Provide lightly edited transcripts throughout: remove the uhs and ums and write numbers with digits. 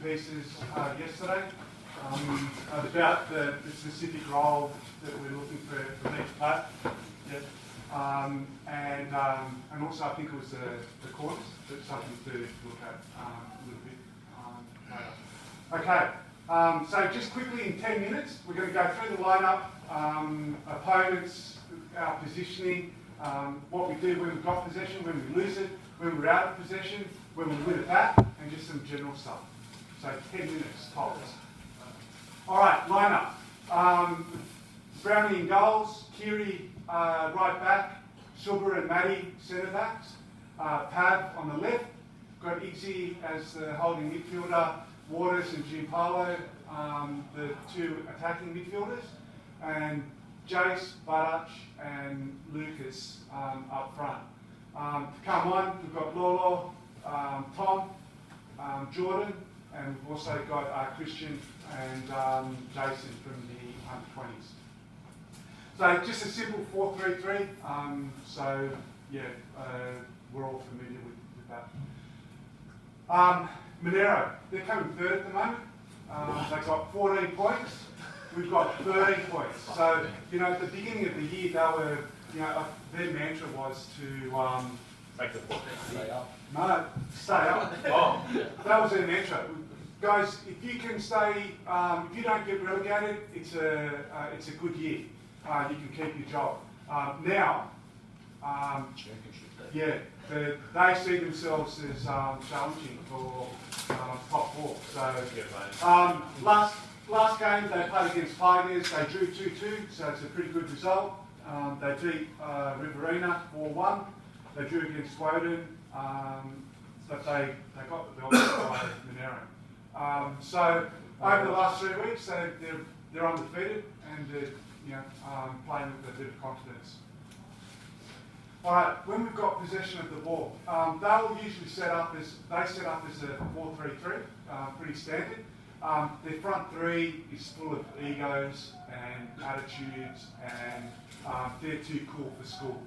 pieces yesterday about the specific role that we're looking for each part. Yep. And also I think it was the corners, that's something to look at a little bit later. Okay, so just quickly in 10 minutes, we're going to go through the lineup, opponents, our positioning, what we do when we've got possession, when we lose it, when we're out of possession, when we win it back, and just some general stuff. So 10 minutes tops. All right, lineup. Brownie in goals, Kiri right back, Silver and Maddie centre backs, Pav on the left, got Iggy as the holding midfielder, Waters and Giampaolo, the two attacking midfielders, and Jace, Barach and Lucas up front. To come on, we've got Lolo, Tom, Jordan, and we've also got Christian and Jason from the under-20s. So just a simple 4-3-3. So yeah, we're all familiar with that. Monero, they're coming third at the moment. They've got 14 points. We've got 13 points. So, you know, at the beginning of the year, they were, you know, their mantra was to make the stay up. No, stay up. Oh. That was their mantra. Guys, if you can stay, if you don't get relegated, it's a good year. You can keep your job. Now, yeah, they see themselves as challenging for top four. So last game they played against Tigers. They drew 2-2, so it's a pretty good result. They beat Riverina 4-1. They drew against Woden, but they got the belt by Monero. So over the last 3 weeks, they're undefeated and they're playing with a bit of confidence. All right, when we've got possession of the ball, they'll usually set up as a 4-3-3, pretty standard. Their front three is full of egos and attitudes, and they're too cool for school.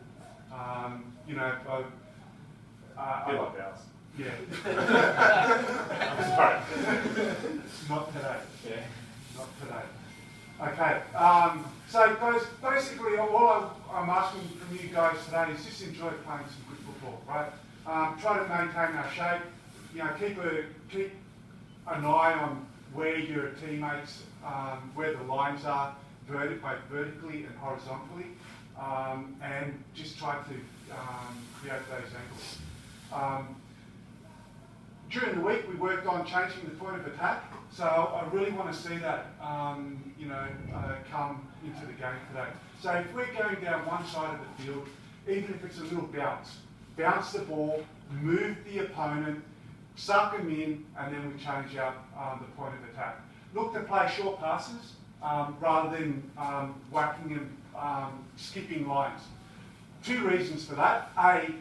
Bit like ours. Yeah. I'm sorry. Not today. Yeah. Not today. Okay. So guys, basically all I'm asking from you guys today is just enjoy playing some good football, right? Try to maintain our shape. You know, keep an eye on where your teammates, where the lines are, both vertically and horizontally, and just try to create those angles. During the week, we worked on changing the point of attack, so I really want to see that, come into the game today. So if we're going down one side of the field, even if it's a little bounce the ball, move the opponent, suck them in, and then we change out the point of attack. Look to play short passes rather than whacking and skipping lines. 2 reasons for that. A,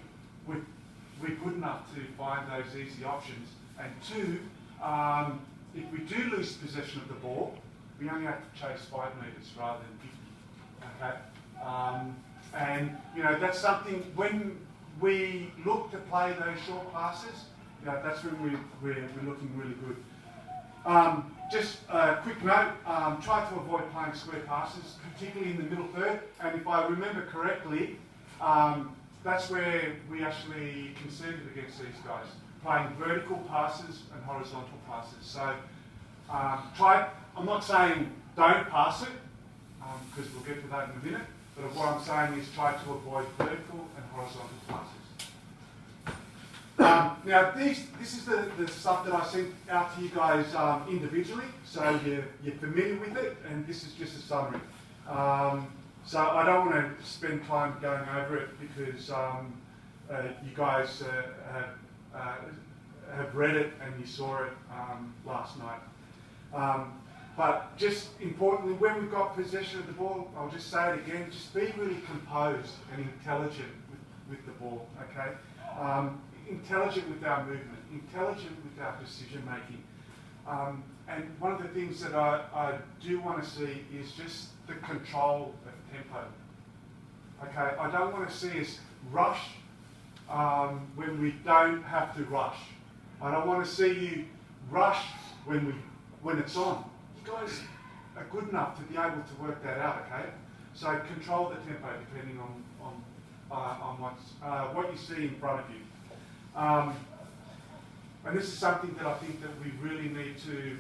we're good enough to find those easy options. And 2, if we do lose possession of the ball, we only have to chase 5 metres rather than 50. Okay? And that's something when we look to play those short passes, that's when we're looking really good. Just a quick note, try to avoid playing square passes, particularly in the middle third. And if I remember correctly, that's where we actually conceded against these guys, playing vertical passes and horizontal passes. So I'm not saying don't pass it, because we'll get to that in a minute, but what I'm saying is try to avoid vertical and horizontal passes. Now, this is the stuff that I sent out to you guys individually, so you're familiar with it, and this is just a summary. So I don't want to spend time going over it because you guys have read it and you saw it last night. But just importantly, when we've got possession of the ball, I'll just say it again, just be really composed and intelligent with the ball, okay? Intelligent with our movement, intelligent with our decision making. And one of the things that I do want to see is just the control of tempo. Okay, I don't want to see us rush when we don't have to rush. I don't want to see you rush when it's on. You guys are good enough to be able to work that out, okay? So control the tempo depending on what you see in front of you. And this is something that I think that we really need to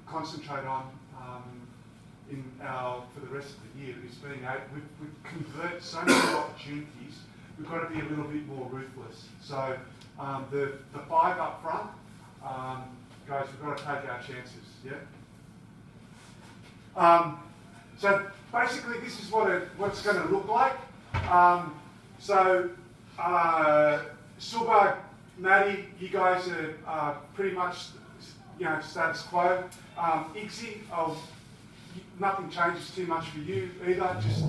concentrate on for the rest of the year. Is being able, we convert so many opportunities. We've got to be a little bit more ruthless. So the 5 up front, guys, we've got to take our chances. Yeah. So basically, this is what it's going to look like. Suba, Maddie, you guys are pretty much, status quo. Ixie, nothing changes too much for you either. Just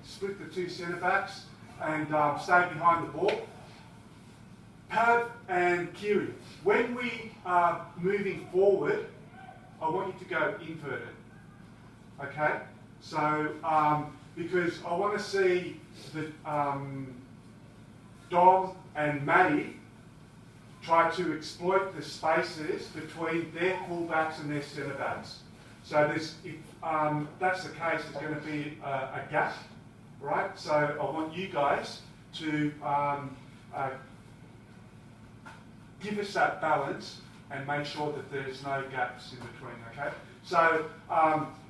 split the 2 centre backs and stay behind the ball. Pav and Kiri, when we are moving forward, I want you to go inverted. Okay? So, because I want to see the Dom and Maddie try to exploit the spaces between their fullbacks and their centre backs. So if that's the case, there's going to be a gap, right? So I want you guys to give us that balance and make sure that there's no gaps in between, okay? So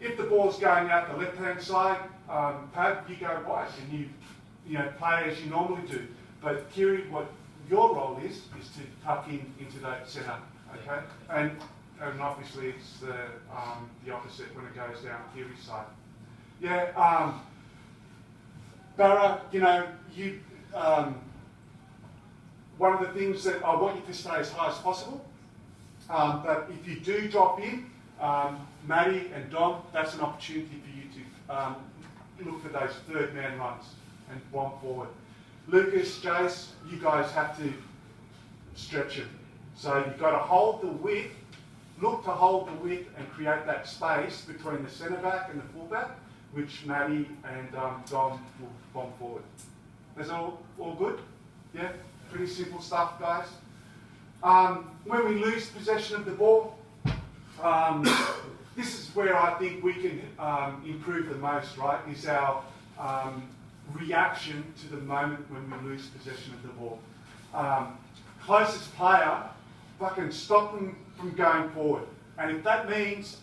if the ball's going out the left-hand side, Pav, you go wide and you play as you normally do. But Kiri, what your role is to tuck into that centre, okay? And obviously it's the opposite when it goes down Kiri's side. Yeah, Barra, one of the things that I want you to stay as high as possible. But if you do drop in, Maddie and Dom, that's an opportunity for you to look for those third man runs and bomb forward. Lucas, Jace, you guys have to stretch it. So you've got to hold the width, look to hold the width and create that space between the centre back and the full back, which Maddie and Dom will bomb forward. Is that all good? Yeah? Pretty simple stuff, guys. When we lose possession of the ball, this is where I think we can improve the most, right? Is our reaction to the moment when we lose possession of the ball. Closest player, fucking stop them from going forward. And if that means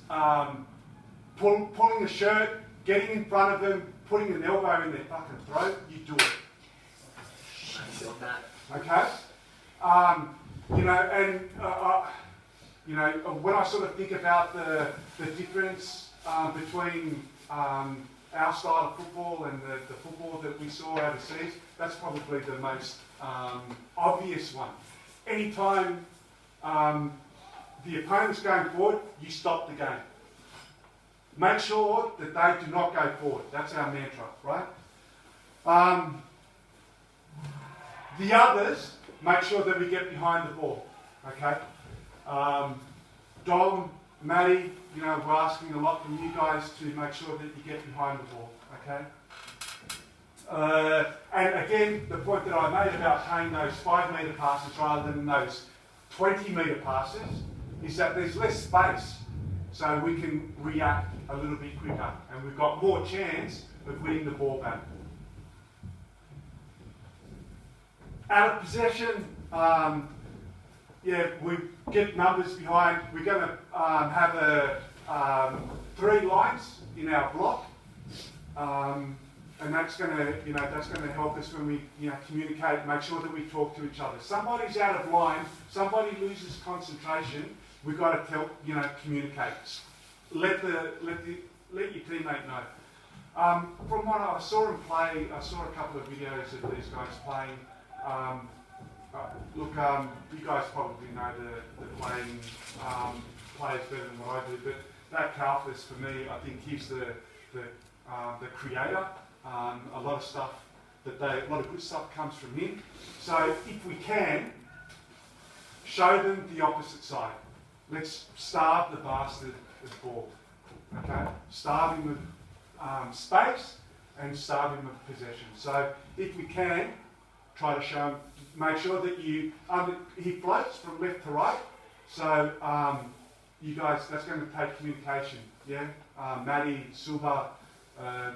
pulling a shirt, getting in front of them, putting an elbow in their fucking throat, you do it. Okay? When I sort of think about the difference between our style of football and the football that we saw overseas, that's probably the most obvious one. Anytime the opponent's going forward, you stop the game. Make sure that they do not go forward. That's our mantra, right? The others, make sure that we get behind the ball, okay? Dom, Maddie, we're asking a lot from you guys to make sure that you get behind the ball, okay? And again, the point that I made about playing those 5-metre passes rather than those 20-metre passes is that there's less space, so we can react a little bit quicker, and we've got more chance of winning the ball back. Out of possession, we get numbers behind. We're going to have 3 lines in our block, and that's going to help us when we communicate. Make sure that we talk to each other. Somebody's out of line. Somebody loses concentration. We've got to communicate. Let your teammate know. From what I saw him play, I saw a couple of videos of these guys playing. You guys probably know the playing players better than what I do, but that Kalfas, for me, I think he's the creator. A lot of good stuff comes from him. So if we can, show them the opposite side. Let's starve the bastard of ball. Okay? Starve him with space and starve him with possession. So if we can, try to show him, make sure that he floats from left to right. So you guys, that's going to take communication, yeah? Maddie, Suba,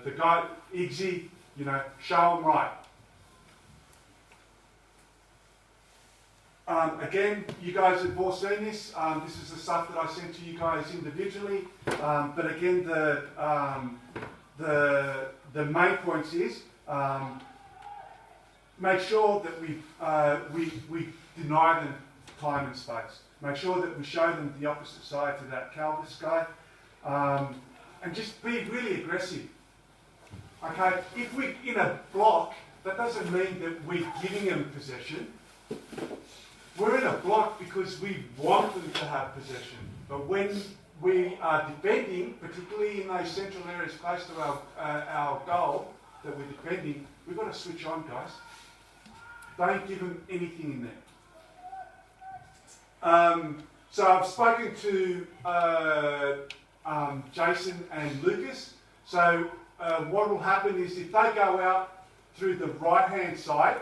the guy, Iggy, you know, show them right. Again, you guys have all seen this. This is the stuff that I sent to you guys individually. But again, the main points is make sure that we deny them time and space. Make sure that we show them the opposite side to that Calvis guy. And just be really aggressive. Okay, if we're in a block, that doesn't mean that we're giving them possession. We're in a block because we want them to have possession. But when we are defending, particularly in those central areas close to our goal that we're defending, we've got to switch on, guys. Don't give them anything in there. So I've spoken to Jason and Lucas. So what will happen is if they go out through the right-hand side,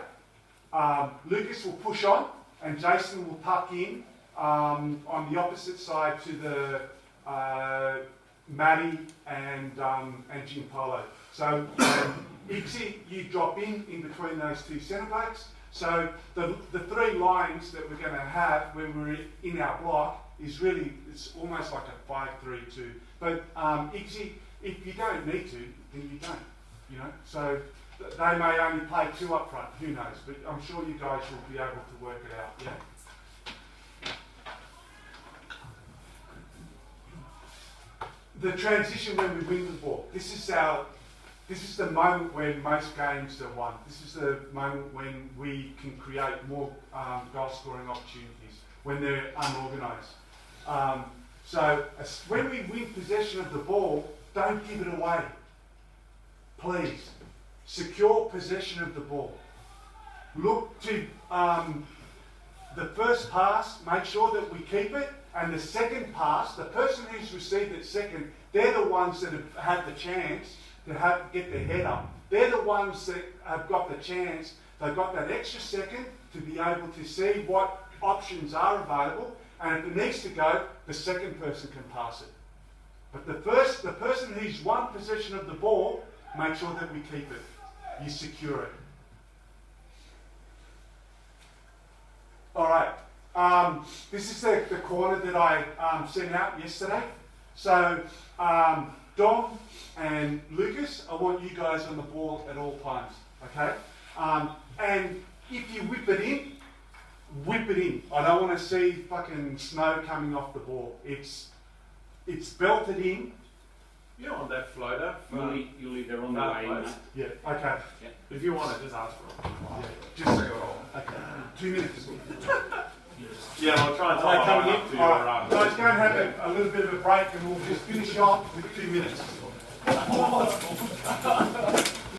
Lucas will push on and Jason will tuck in on the opposite side to the Maddie and Jim Polo. So Ixie, you drop in between those two centre backs. So the three lines that we're going to have when we're in our block is really, it's almost like a 5-3-2. But Ixie, if you don't need to, then you don't, you know. So they may only play two up front, who knows, but I'm sure you guys will be able to work it out, yeah? The transition when we win the ball, this is the moment when most games are won. This is the moment when we can create more goal scoring opportunities, when they're unorganised. So when we win possession of the ball, don't give it away. Please. Secure possession of the ball. Look to the first pass, make sure that we keep it, and the second pass, the person who's received it second, they're the ones that have had the chance to get their head up. They're the ones that have got the chance, they've got that extra second to be able to see what options are available, and if it needs to go, the second person can pass it. But the person who's won possession of the ball, make sure that we keep it. You secure it. All right. This is the corner that I sent out yesterday. So Dom and Lucas, I want you guys on the ball at all times. Okay. And if you whip it in, whip it in. I don't want to see fucking snow coming off the ball. It's belted in. You don't want that floater. You'll leave there on the way. Yeah, okay. Yeah. If you want it, just ask for it. Yeah, just okay. 2 minutes. Yeah, I'll try and tie coming up to your Guys, go and have a little bit of a break and we'll just finish off with 2 minutes.